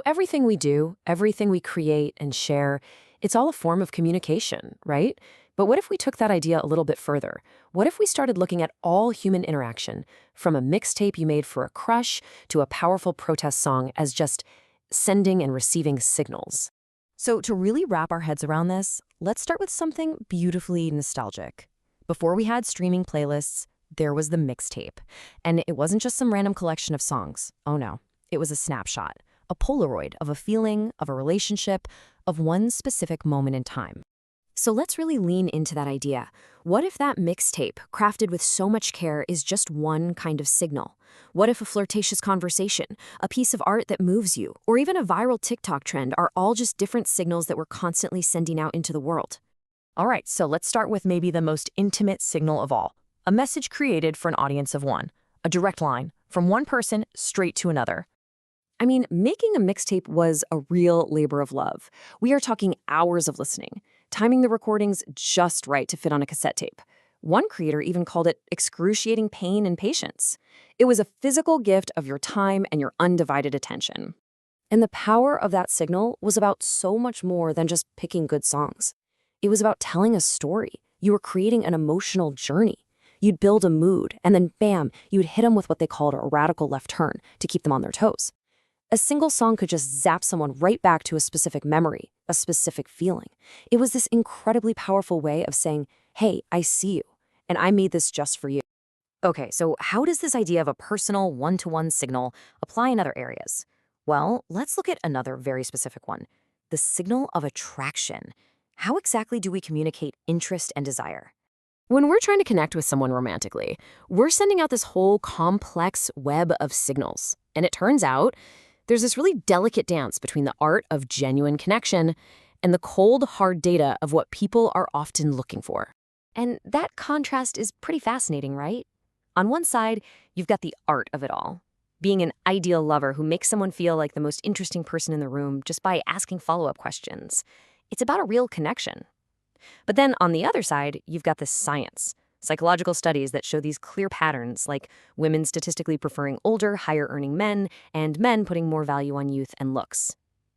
Everything we do, everything we create and share, it's all a form of communication, right? But what if we took that idea a little bit further? What if we started looking at all human interaction, from a mixtape you made for a crush to a powerful protest song, as just sending and receiving signals? So, to really wrap our heads around this, let's start with something beautifully nostalgic. Before we had streaming playlists, there was the mixtape. And it wasn't just some random collection of songs. Oh no, it was a snapshot, a Polaroid of a feeling, of a relationship, of one specific moment in time. So let's really lean into that idea. What if that mixtape, crafted with so much care, is just one kind of signal? What if a flirtatious conversation, a piece of art that moves you, or even a viral TikTok trend are all just different signals that we're constantly sending out into the world? All right, so let's start with maybe the most intimate signal of all. A message created for an audience of one. A direct line, from one person straight to another. I mean, making a mixtape was a real labor of love. We are talking hours of listening, timing the recordings just right to fit on a cassette tape. One creator even called it excruciating pain and patience. It was a physical gift of your time and your undivided attention. And the power of that signal was about so much more than just picking good songs. It was about telling a story. You were creating an emotional journey. You'd build a mood, and then bam, you'd hit them with what they called a radical left turn to keep them on their toes. A single song could just zap someone right back to a specific memory, a specific feeling. It was this incredibly powerful way of saying, hey, I see you, and I made this just for you. Okay, so how does this idea of a personal one-to-one signal apply in other areas? Well, let's look at another very specific one, the signal of attraction. How exactly do we communicate interest and desire? When we're trying to connect with someone romantically, we're sending out this whole complex web of signals. And it turns out there's this really delicate dance between the art of genuine connection and the cold, hard data of what people are often looking for. And that contrast is pretty fascinating, right? On one side, you've got the art of it all, being an ideal lover who makes someone feel like the most interesting person in the room just by asking follow-up questions. It's about a real connection. But then on the other side, you've got the science, psychological studies that show these clear patterns, like women statistically preferring older, higher-earning men, and men putting more value on youth and looks.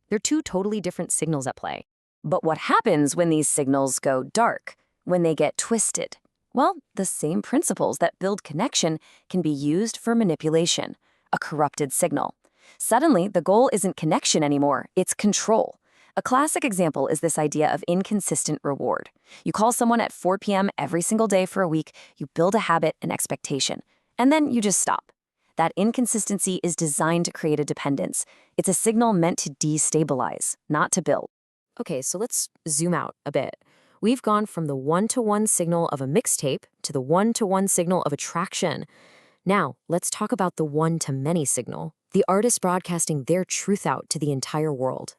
They're two totally different signals at play. But what happens when these signals go dark, when they get twisted? Well, the same principles that build connection can be used for manipulation, a corrupted signal. Suddenly, the goal isn't connection anymore, it's control. A classic example is this idea of inconsistent reward. You call someone at 4 p.m. every single day for a week, you build a habit and expectation, and then you just stop. That inconsistency is designed to create a dependence. It's a signal meant to destabilize, not to build. Okay, so let's zoom out a bit. We've gone from the one-to-one signal of a mixtape to the one-to-one signal of attraction. Now, let's talk about the one-to-many signal, the artist broadcasting their truth out to the entire world.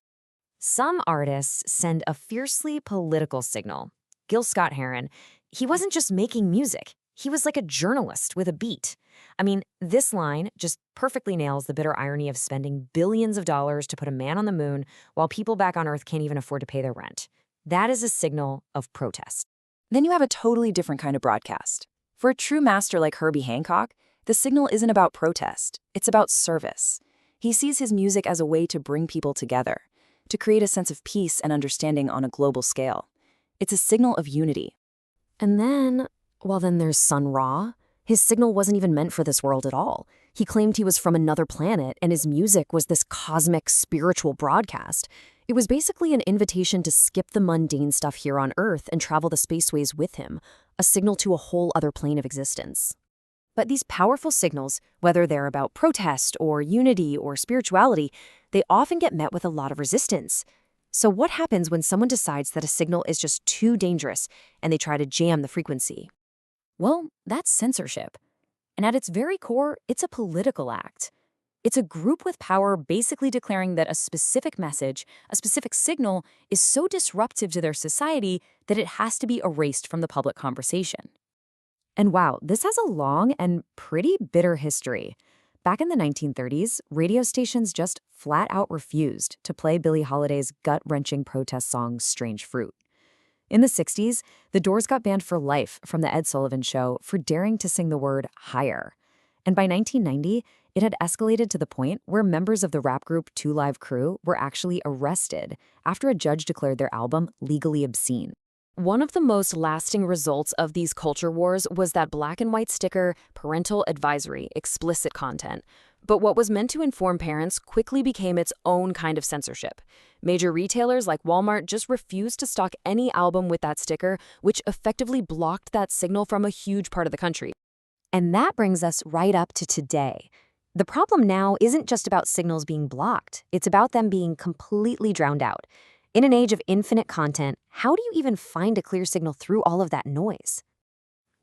Some artists send a fiercely political signal. Gil Scott-Heron, he wasn't just making music. He was like a journalist with a beat. I mean, this line just perfectly nails the bitter irony of spending billions of dollars to put a man on the moon while people back on Earth can't even afford to pay their rent. That is a signal of protest. Then you have a totally different kind of broadcast. For a true master like Herbie Hancock, the signal isn't about protest, it's about service. He sees his music as a way to bring people together, to create a sense of peace and understanding on a global scale. It's a signal of unity. And then, then there's Sun Ra. His signal wasn't even meant for this world at all. He claimed he was from another planet, and his music was this cosmic, spiritual broadcast. It was basically an invitation to skip the mundane stuff here on Earth and travel the spaceways with him, a signal to a whole other plane of existence. But these powerful signals, whether they're about protest or unity or spirituality, they often get met with a lot of resistance. So what happens when someone decides that a signal is just too dangerous and they try to jam the frequency? Well, that's censorship. And at its very core, it's a political act. It's a group with power basically declaring that a specific message, a specific signal, is so disruptive to their society that it has to be erased from the public conversation. And wow, this has a long and pretty bitter history. Back in the 1930s, radio stations just flat out refused to play Billie Holiday's gut-wrenching protest song, Strange Fruit. In the 60s, the Doors got banned for life from The Ed Sullivan Show for daring to sing the word higher. And by 1990, It had escalated to the point where members of the rap group Two Live Crew were actually arrested after a judge declared their album legally obscene. One of the most lasting results of these culture wars was that black and white sticker, parental advisory, explicit content. But what was meant to inform parents quickly became its own kind of censorship. Major retailers like Walmart just refused to stock any album with that sticker, which effectively blocked that signal from a huge part of the country. And that brings us right up to today. The problem now isn't just about signals being blocked, it's about them being completely drowned out. In an age of infinite content, how do you even find a clear signal through all of that noise?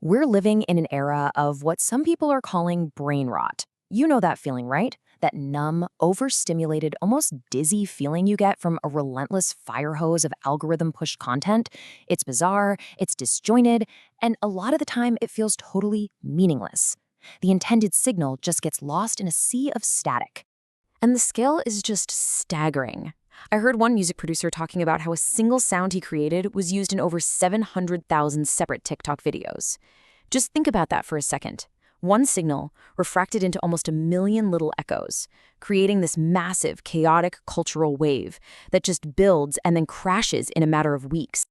We're living in an era of what some people are calling brain rot. You know that feeling, right? That numb, overstimulated, almost dizzy feeling you get from a relentless fire hose of algorithm-pushed content. It's bizarre, it's disjointed, and a lot of the time it feels totally meaningless. The intended signal just gets lost in a sea of static. And the scale is just staggering. I heard one music producer talking about how a single sound he created was used in over 700,000 separate TikTok videos. Just think about that for a second. One signal refracted into almost 1 million little echoes, creating this massive, chaotic cultural wave that just builds and then crashes in a matter of weeks.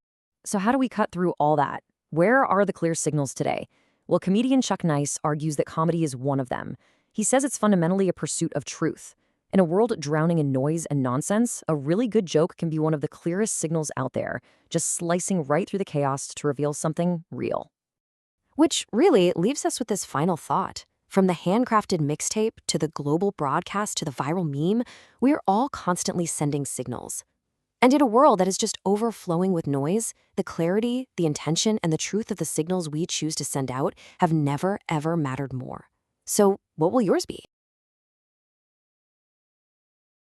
So how do we cut through all that? Where are the clear signals today? Well, comedian Chuck Nice argues that comedy is one of them. He says it's fundamentally a pursuit of truth. In a world drowning in noise and nonsense, a really good joke can be one of the clearest signals out there, just slicing right through the chaos to reveal something real. Which really leaves us with this final thought. From the handcrafted mixtape to the global broadcast to the viral meme, we are all constantly sending signals. And in a world that is just overflowing with noise, the clarity, the intention, and the truth of the signals we choose to send out have never, ever mattered more. So what will yours be?